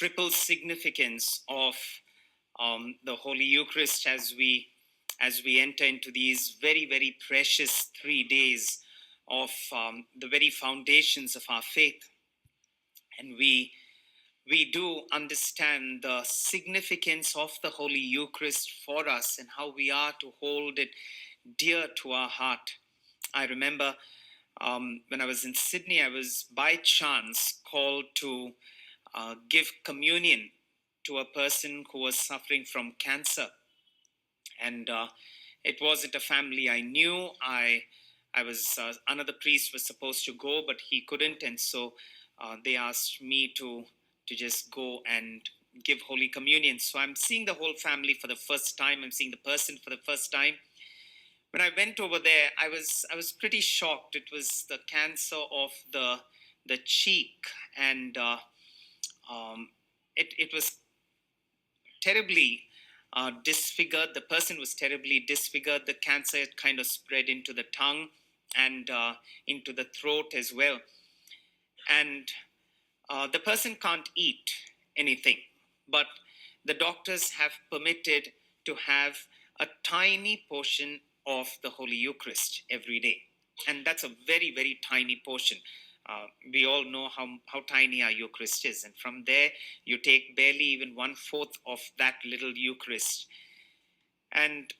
triple significance of the Holy Eucharist as we enter into these very, very precious 3 days of the very foundations of our faith. And we do understand the significance of the Holy Eucharist for us and how we are to hold it dear to our heart. I remember when I was in Sydney, I was by chance called to give communion to a person who was suffering from cancer. And it wasn't a family I knew. I was, another priest was supposed to go, but he couldn't. And so they asked me to just go and give Holy Communion. So I'm seeing the whole family for the first time. I'm seeing the person for the first time. When I went over there, I was pretty shocked. It was the cancer of the cheek, and it was terribly disfigured. The person was terribly disfigured. The cancer had kind of spread into the tongue and into the throat as well. And the person can't eat anything, but the doctors have permitted to have a tiny portion of the Holy Eucharist every day. And that's a very, very tiny portion. We all know how tiny our Eucharist is. And from there, you take barely even 1/4 of that little Eucharist. And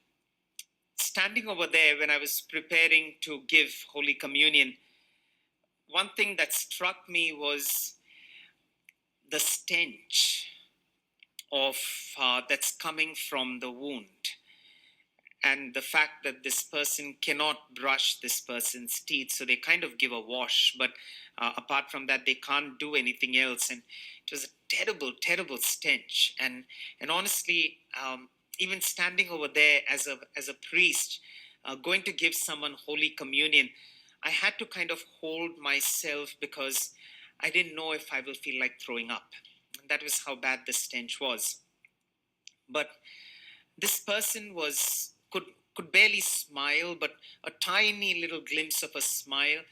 standing over there when I was preparing to give Holy Communion, one thing that struck me was the stench of that's coming from the wound. And the fact that this person cannot brush this person's teeth, so they kind of give a wash, but apart from that, they can't do anything else. And it was a terrible, terrible stench. And honestly, even standing over there as a priest, going to give someone Holy Communion, I had to kind of hold myself because I didn't know if I will feel like throwing up. And that was how bad the stench was. But this person could barely smile, but a tiny little glimpse of a smile.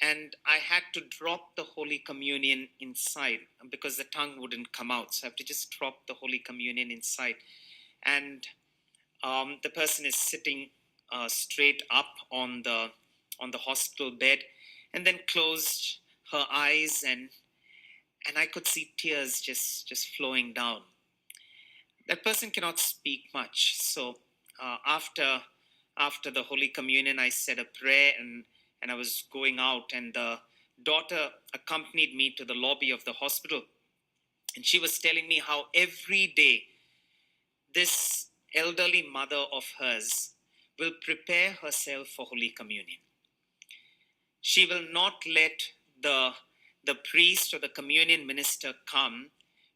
And I had to drop the Holy Communion inside because the tongue wouldn't come out. So I have to just drop the Holy Communion inside. And the person is sitting straight up on the hospital bed, and then closed her eyes, and I could see tears just flowing down. That person cannot speak much. So after the Holy Communion, I said a prayer, and I was going out, and the daughter accompanied me to the lobby of the hospital. And she was telling me how every day this elderly mother of hers will prepare herself for Holy Communion. She will not let the priest or the communion minister come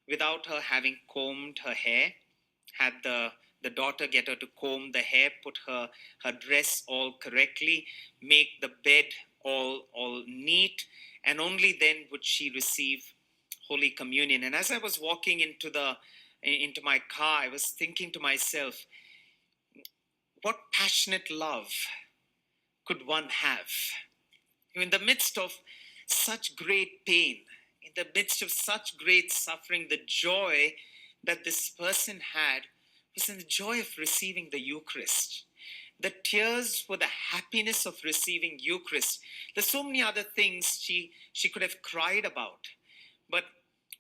without her having combed her hair, had the daughter get her to comb the hair, put her dress all correctly, make the bed all neat, and only then would she receive Holy Communion. And as I was walking into my car, I was thinking to myself, what passionate love could one have? In the midst of such great pain, in the midst of such great suffering, the joy that this person had was in the joy of receiving the Eucharist. The tears were the happiness of receiving Eucharist. There's so many other things she could have cried about, but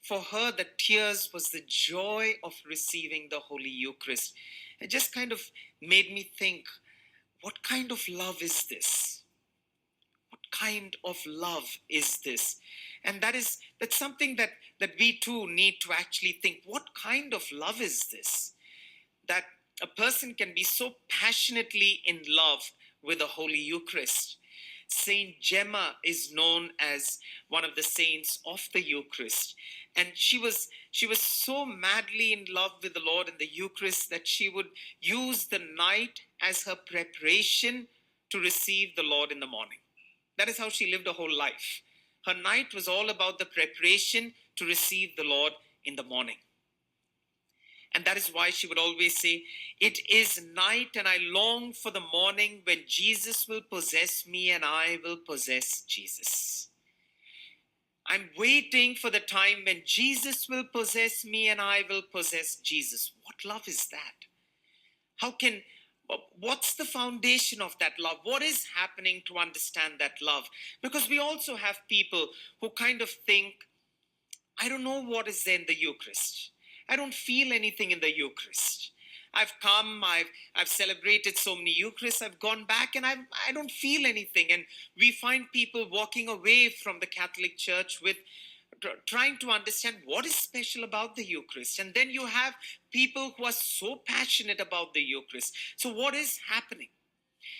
for her, the tears was the joy of receiving the Holy Eucharist. It just kind of made me think, what kind of love is this? What kind of love is this? And that's something that we too need to actually think, what kind of love is this? That a person can be so passionately in love with the Holy Eucharist. Saint Gemma is known as one of the saints of the Eucharist. And she was so madly in love with the Lord and the Eucharist that she would use the night as her preparation to receive the Lord in the morning. That is how she lived her whole life. Her night was all about the preparation to receive the Lord in the morning. And that is why she would always say, it is night and I long for the morning when Jesus will possess me and I will possess Jesus. I'm waiting for the time when Jesus will possess me and I will possess Jesus. What love is that? What's the foundation of that love? What is happening to understand that love? Because we also have people who kind of think, I don't know what is there in the Eucharist. I don't feel anything in the Eucharist. I've come, I've celebrated so many Eucharists, I've gone back and I don't feel anything. And we find people walking away from the Catholic Church with trying to understand what is special about the Eucharist. And then you have people who are so passionate about the Eucharist. So what is happening?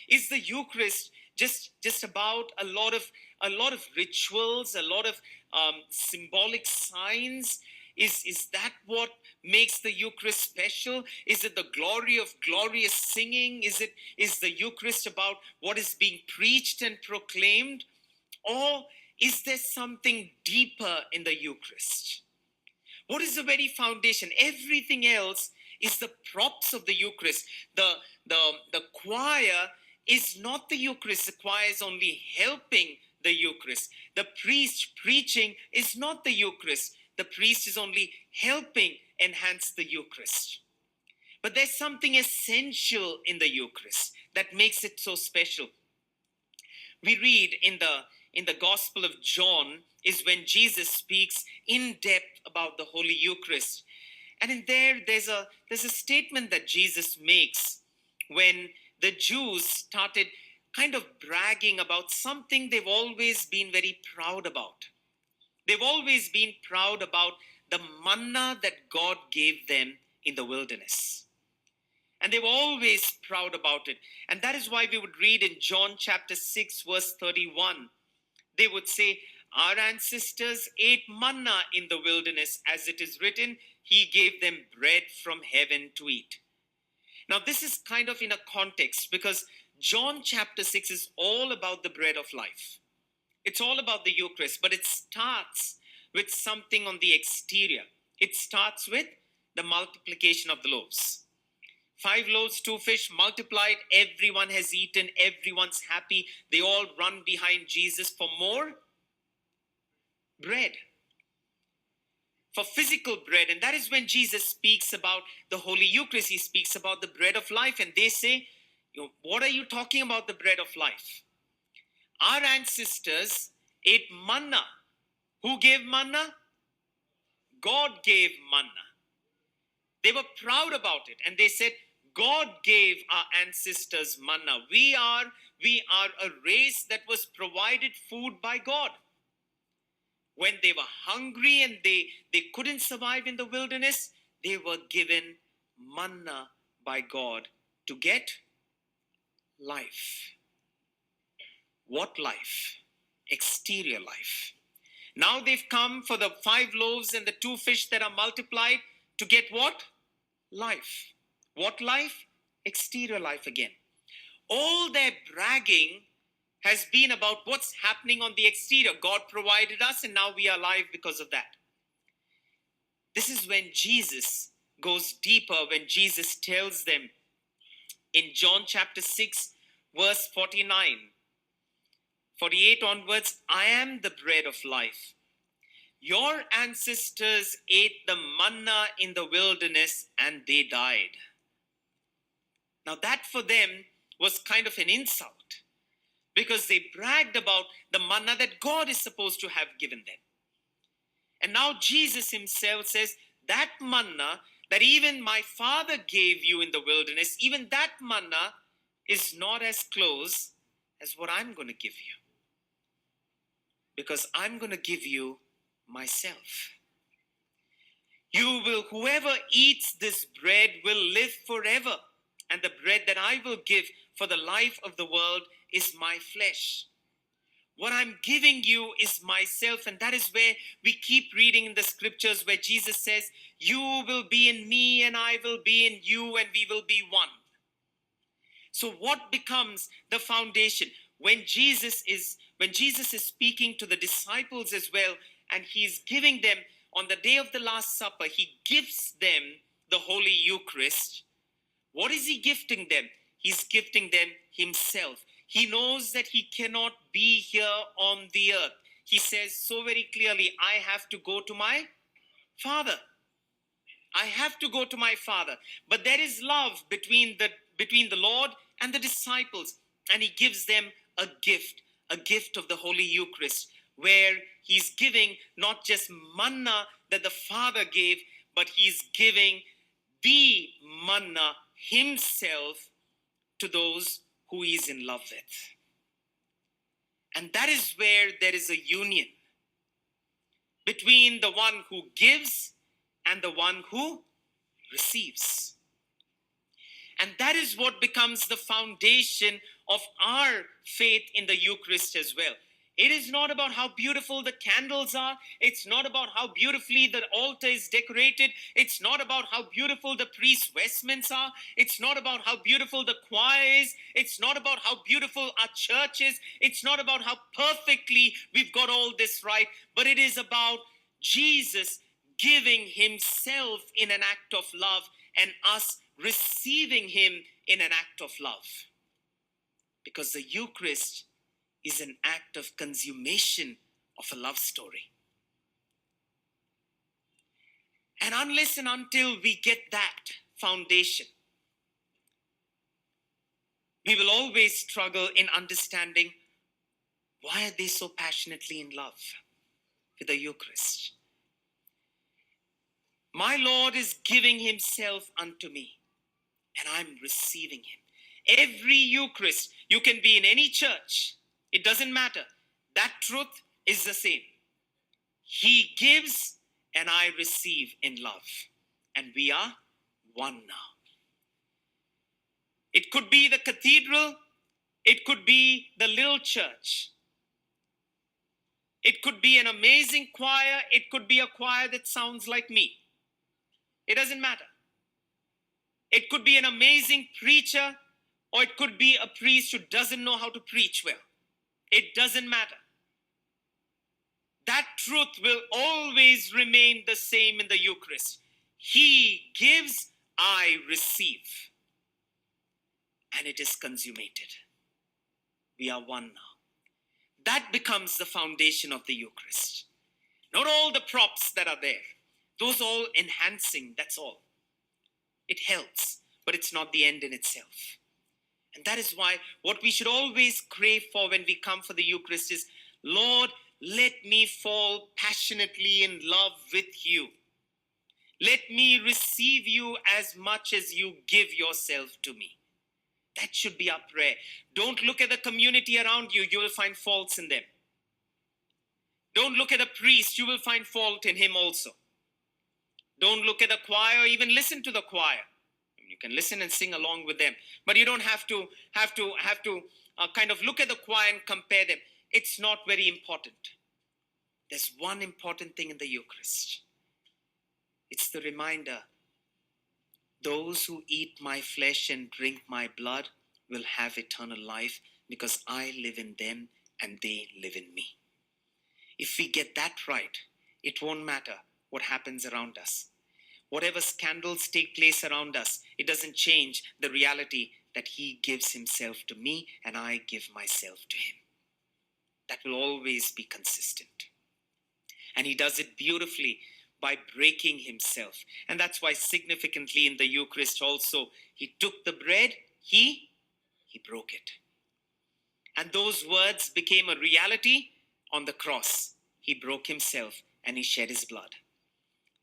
Is the Eucharist just about a lot of rituals, a lot of symbolic signs? Is that what makes the Eucharist special? Is it the glory of glorious singing? Is the Eucharist about what is being preached and proclaimed? Or is there something deeper in the Eucharist? What is the very foundation? Everything else is the props of the Eucharist. The choir is not the Eucharist. The choir is only helping the Eucharist. The priest preaching is not the Eucharist. The priest is only helping enhance the Eucharist. But there's something essential in the Eucharist that makes it so special. We read in the Gospel of John is when Jesus speaks in depth about the Holy Eucharist. And in there's a statement that Jesus makes when the Jews started kind of bragging about something they've always been very proud about. They've always been proud about the manna that God gave them in the wilderness. And they were always proud about it. And that is why we would read in John chapter 6, verse 31. They would say, our ancestors ate manna in the wilderness, as it is written, he gave them bread from heaven to eat. Now, this is kind of in a context because John chapter 6 is all about the bread of life. It's all about the Eucharist, but it starts with something on the exterior. It starts with the multiplication of the loaves. 5 loaves, 2 fish multiplied. Everyone has eaten. Everyone's happy. They all run behind Jesus for more bread, for physical bread. And that is when Jesus speaks about the Holy Eucharist. He speaks about the bread of life. And they say, what are you talking about, the bread of life? Our ancestors ate manna. Who gave manna? God gave manna. They were proud about it. And they said, God gave our ancestors manna. We are a race that was provided food by God. When they were hungry and they couldn't survive in the wilderness, they were given manna by God to get life. What life? Exterior life. Now they've come for the 5 loaves and the 2 fish that are multiplied to get what? Life. What life? Exterior life again. All their bragging has been about what's happening on the exterior. God provided us and now we are alive because of that. This is when Jesus goes deeper, when Jesus tells them in John chapter 6, verse 49, 48 onwards, I am the bread of life. Your ancestors ate the manna in the wilderness and they died. Now that for them was kind of an insult because they bragged about the manna that God is supposed to have given them. And now Jesus himself says, that manna that even my Father gave you in the wilderness, even that manna is not as close as what I'm going to give you. Because I'm going to give you myself. Whoever eats this bread will live forever. And the bread that I will give for the life of the world is my flesh. What I'm giving you is myself. And that is where we keep reading in the scriptures where Jesus says, you will be in me and I will be in you and we will be one. So what becomes the foundation? When Jesus is speaking to the disciples as well, and he's giving them on the day of the Last Supper, he gives them the Holy Eucharist. What is he gifting them? He's gifting them himself. He knows that he cannot be here on the earth. he says so very clearly, I have to go to my Father. I have to go to my Father. But there is love between the Lord and the disciples. And he gives them a gift of the Holy Eucharist, where he's giving not just manna that the Father gave, but he's giving the manna himself to those who he is in love with. And that is where there is a union between the one who gives and the one who receives. And that is what becomes the foundation of our faith in the Eucharist as well. It is not about how beautiful the candles are. It's not about how beautifully the altar is decorated. It's not about how beautiful the priest's vestments are. It's not about how beautiful the choir is. It's not about how beautiful our church is. It's not about how perfectly we've got all this right. But it is about Jesus giving himself in an act of love and us receiving him in an act of love. Because the Eucharist is an act of consummation of a love story. And unless and until we get that foundation, we will always struggle in understanding why are they so passionately in love with the Eucharist. My Lord is giving himself unto me, and I'm receiving him. Every Eucharist, you can be in any church, it doesn't matter. That truth is the same. He gives and I receive in love. And we are one now. It could be the cathedral. It could be the little church. It could be an amazing choir. It could be a choir that sounds like me. It doesn't matter. It could be an amazing preacher, or it could be a priest who doesn't know how to preach well. It doesn't matter. That truth will always remain the same in the Eucharist. He gives, I receive. And it is consummated. We are one now. That becomes the foundation of the Eucharist. Not all the props that are there. Those all enhancing, that's all. It helps, but it's not the end in itself. And that is why what we should always crave for when we come for the Eucharist is, Lord, let me fall passionately in love with you. Let me receive you as much as you give yourself to me. That should be our prayer. Don't look at the community around you. You will find faults in them. Don't look at the priest. You will find fault in him also. Don't look at the choir or even listen to the choir. You can listen and sing along with them, but you don't have to kind of look at the choir and compare them. It's not very important. There's one important thing in the Eucharist. It's the reminder. Those who eat my flesh and drink my blood will have eternal life because I live in them and they live in me. If we get that right, it won't matter what happens around us. Whatever scandals take place around us, it doesn't change the reality that he gives himself to me and I give myself to him. That will always be consistent. And he does it beautifully by breaking himself. And that's why significantly in the Eucharist also, he took the bread, he broke it. And those words became a reality on the cross. He broke himself and he shed his blood.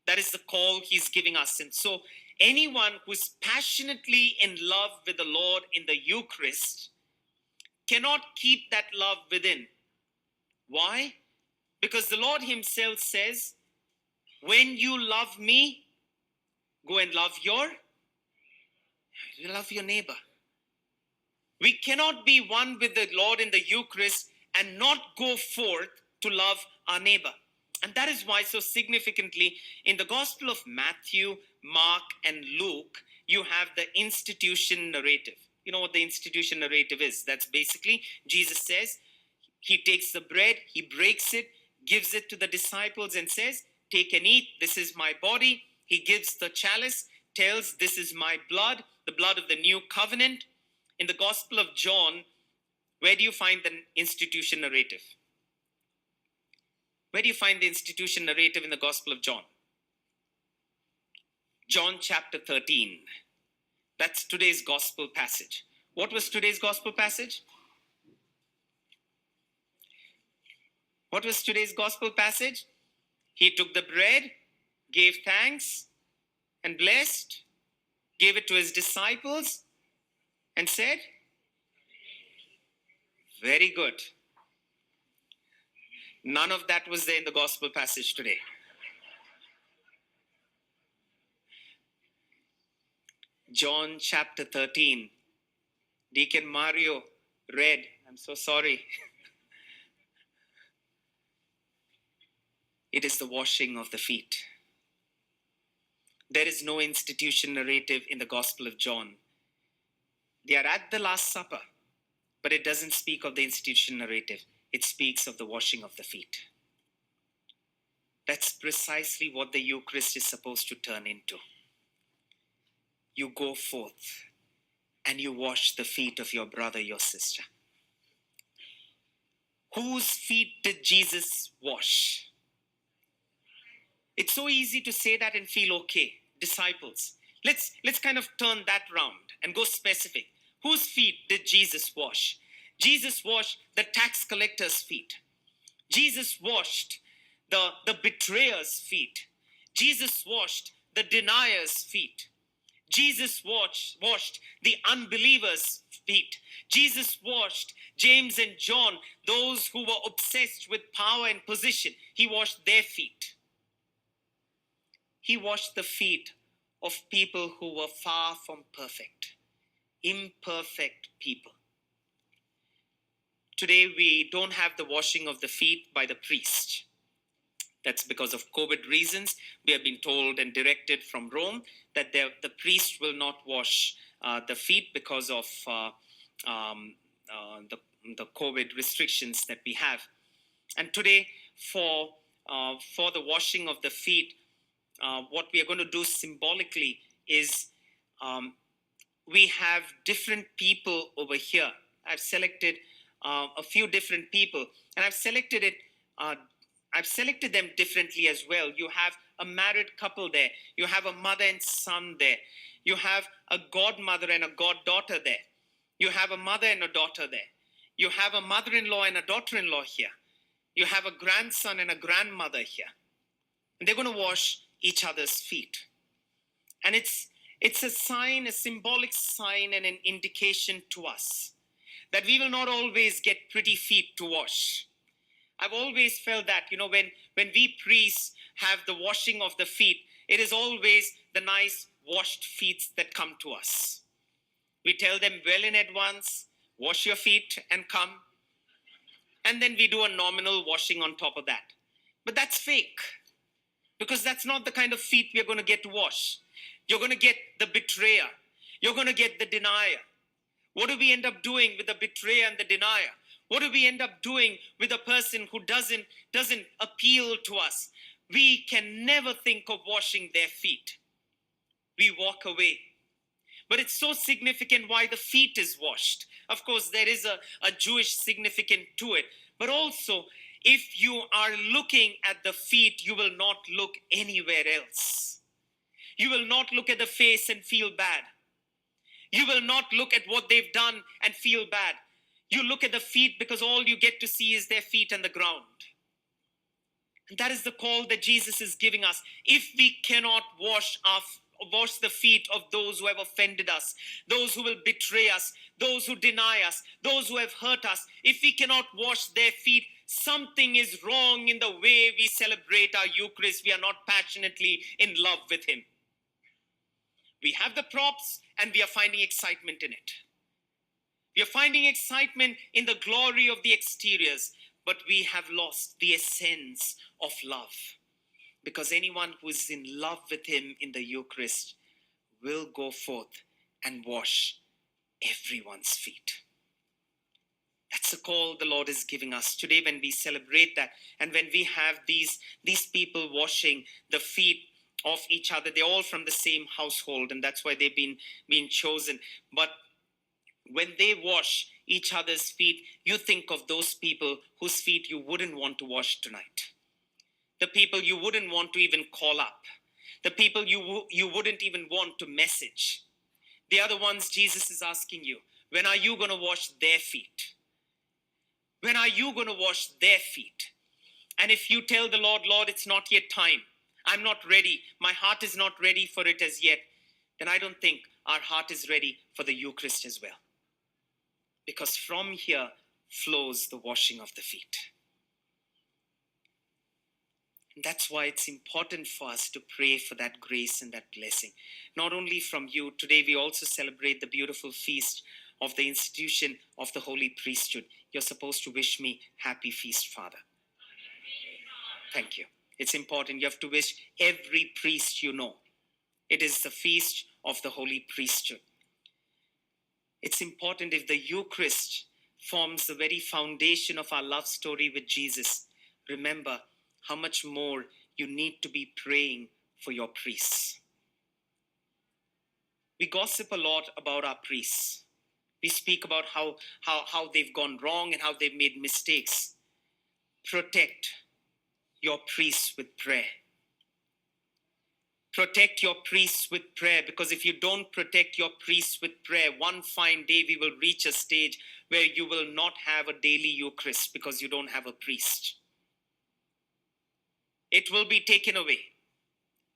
That is the call he's giving us. And so anyone who is passionately in love with the Lord in the Eucharist cannot keep that love within. Why? Because the Lord himself says, when you love me, go and love your neighbor. We cannot be one with the Lord in the Eucharist and not go forth to love our neighbor. And that is why so significantly in the Gospel of Matthew, Mark, and Luke, you have the institution narrative. You know what the institution narrative is? That's basically, Jesus says, he takes the bread, he breaks it, gives it to the disciples and says, take and eat, this is my body. He gives the chalice, tells, this is my blood, the blood of the new covenant. In the Gospel of John, where do you find the institution narrative? Where do you find the institution narrative in the Gospel of John? John chapter 13. That's today's gospel passage. What was today's gospel passage? What was today's gospel passage? He took the bread, gave thanks, and blessed, gave it to his disciples, and said, very good. None of that was there in the gospel passage today. John chapter 13. Deacon Mario read. I'm so sorry. It is the washing of the feet. There is no institution narrative in the Gospel of John. They are at the Last Supper, but it doesn't speak of the institution narrative. It speaks of the washing of the feet. That's precisely what the Eucharist is supposed to turn into. You go forth and you wash the feet of your brother, your sister. Whose feet did Jesus wash? It's so easy to say that and feel okay. Disciples. Let's kind of turn that round and go specific. Whose feet did Jesus wash? Jesus washed the tax collector's feet. Jesus washed the betrayer's feet. Jesus washed the denier's feet. Jesus washed the unbelievers' feet. Jesus washed James and John, those who were obsessed with power and position. He washed their feet. He washed the feet of people who were far from perfect, imperfect people. Today, we don't have the washing of the feet by the priest. That's because of COVID reasons. We have been told and directed from Rome that the priest will not wash the feet because of the COVID restrictions that we have. And today, for the washing of the feet, what we are going to do symbolically is we have different people over here. I've selected a few different people, and I've selected them differently as well. You have a married couple there. You have a mother and son there. You have a godmother and a goddaughter there. You have a mother and a daughter there. You have a mother-in-law and a daughter-in-law here. You have a grandson and a grandmother here. And they're going to wash each other's feet. And it's a sign, a symbolic sign and an indication to us that we will not always get pretty feet to wash. I've always felt that, when we priests have the washing of the feet, it is always the nice washed feet that come to us. We tell them well in advance, wash your feet and come. And then we do a nominal washing on top of that. But that's fake, because that's not the kind of feet we're going to get to wash. You're going to get the betrayer. You're going to get the denier. What do we end up doing with the betrayer and the denier? What do we end up doing with a person who doesn't appeal to us? We can never think of washing their feet. We walk away. But it's so significant why the feet is washed. Of course, there is a Jewish significance to it. But also, if you are looking at the feet, you will not look anywhere else. You will not look at the face and feel bad. You will not look at what they've done and feel bad. You look at the feet because all you get to see is their feet and the ground. And that is the call that Jesus is giving us. If we cannot wash the feet of those who have offended us, those who will betray us, those who deny us, those who have hurt us, if we cannot wash their feet, something is wrong in the way we celebrate our Eucharist. We are not passionately in love with Him. We have the props and we are finding excitement in it. We are finding excitement in the glory of the exteriors, but we have lost the essence of love. Because anyone who is in love with Him in the Eucharist will go forth and wash everyone's feet. That's the call the Lord is giving us today when we celebrate that. And when we have these people washing the feet of each other, they're all from the same household, and that's why they've been chosen. But when they wash each other's feet, you think of those people whose feet you wouldn't want to wash tonight. the people you wouldn't want to even call up, the people you wouldn't even want to message. They are the ones Jesus is asking you, when are you going to wash their feet? When are you going to wash their feet? And if you tell the Lord, Lord, it's not yet time, I'm not ready, my heart is not ready for it as yet, then I don't think our heart is ready for the Eucharist as well. Because from here flows the washing of the feet. And that's why it's important for us to pray for that grace and that blessing. Not only from you, today we also celebrate the beautiful feast of the institution of the Holy Priesthood. You're supposed to wish me happy feast, Father. Thank you. It's important. You have to wish every priest you know. It is the feast of the Holy Priesthood. It's important. If the Eucharist forms the very foundation of our love story with Jesus, remember how much more you need to be praying for your priests. We gossip a lot about our priests. We speak about how they've gone wrong and how they've made mistakes. Protect your priests with prayer. Protect your priests with prayer, because if you don't protect your priests with prayer, one fine day we will reach a stage where you will not have a daily Eucharist because you don't have a priest. It will be taken away.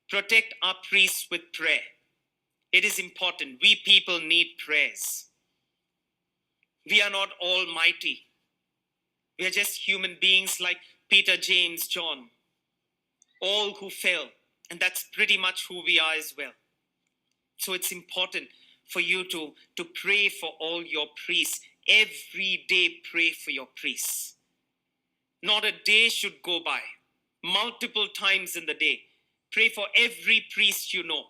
Protect our priests with prayer. It is important. We people need prayers. We are not almighty. We are just human beings like Peter, James, John, all who fell. And that's pretty much who we are as well. So it's important for you to pray for all your priests. Every day pray for your priests. Not a day should go by. Multiple times in the day. Pray for every priest you know.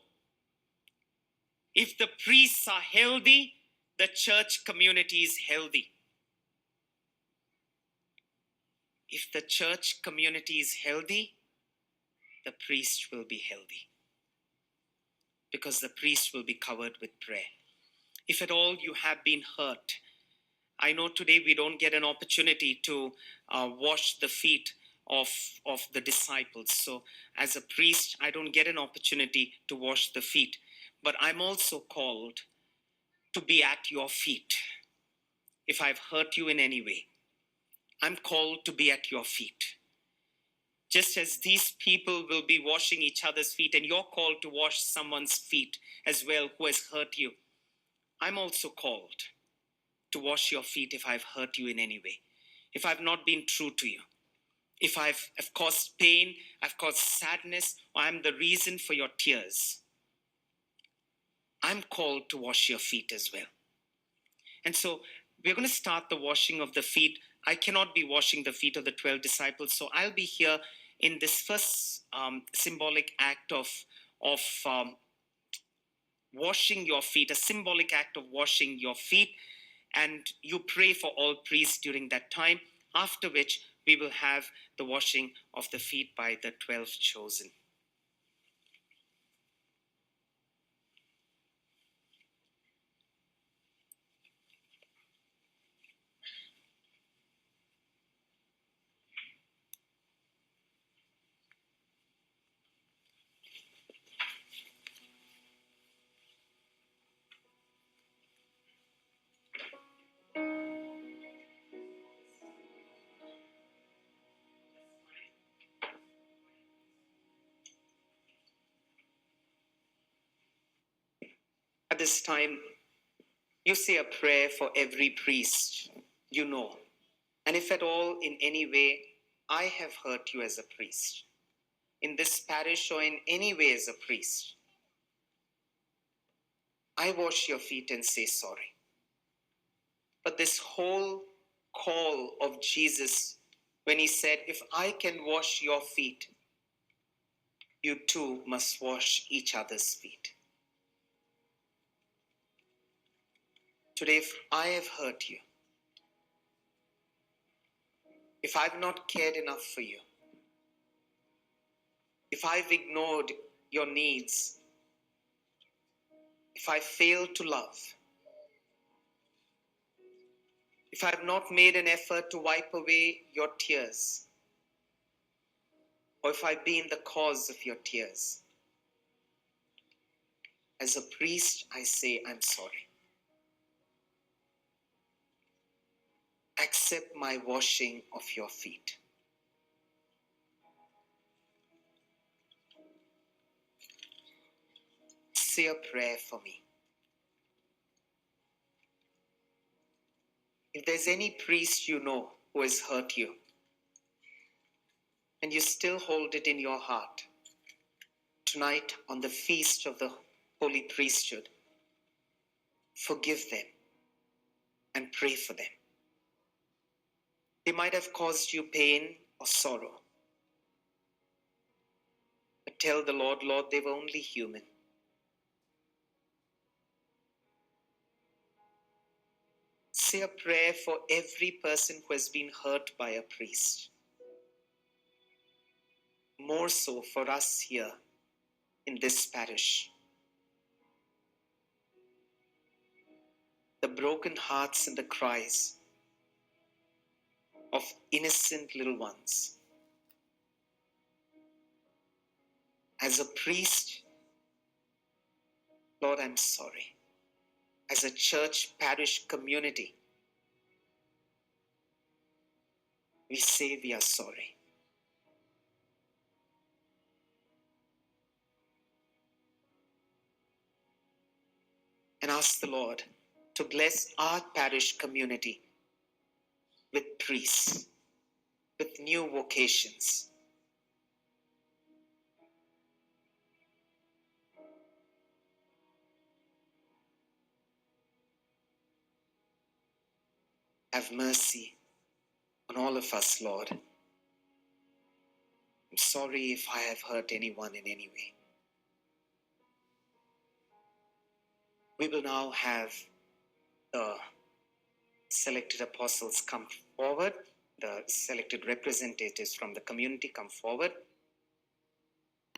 If the priests are healthy, the church community is healthy. If the church community is healthy, the priest will be healthy. Because the priest will be covered with prayer. If at all you have been hurt, I know today we don't get an opportunity to wash the feet of the disciples. So as a priest, I don't get an opportunity to wash the feet. But I'm also called to be at your feet. If I've hurt you in any way, I'm called to be at your feet. Just as these people will be washing each other's feet, and you're called to wash someone's feet as well who has hurt you, I'm also called to wash your feet if I've hurt you in any way, if I've not been true to you, if I've caused pain, I've caused sadness, or I'm the reason for your tears. I'm called to wash your feet as well. And so we're going to start the washing of the feet. I cannot be washing the feet of the 12 disciples, so I'll be here in this first symbolic act of washing your feet, a symbolic act of washing your feet. And you pray for all priests during that time, after which we will have the washing of the feet by the 12 chosen. At this time, you say a prayer for every priest you know. And if at all in any way I have hurt you as a priest, in this parish or in any way as a priest, I wash your feet and say sorry. But this whole call of Jesus, when he said, if I can wash your feet, you too must wash each other's feet. Today, if I have hurt you, if I've not cared enough for you, if I've ignored your needs, if I failed to love, if I've not made an effort to wipe away your tears, or if I've been the cause of your tears, as a priest, I say I'm sorry. Accept my washing of your feet. Say a prayer for me. If there's any priest you know who has hurt you, and you still hold it in your heart, tonight on the feast of the Holy Priesthood, forgive them and pray for them. They might have caused you pain or sorrow, but tell the Lord, Lord, they were only human. Say a prayer for every person who has been hurt by a priest. More so for us here in this parish. The broken hearts and the cries of innocent little ones. As a priest, Lord, I'm sorry. As a church parish community, we say we are sorry. And ask the Lord to bless our parish community with priests, with new vocations. Have mercy on all of us, Lord. I'm sorry if I have hurt anyone in any way. We will now have the selected apostles come forward, the selected representatives from the community come forward.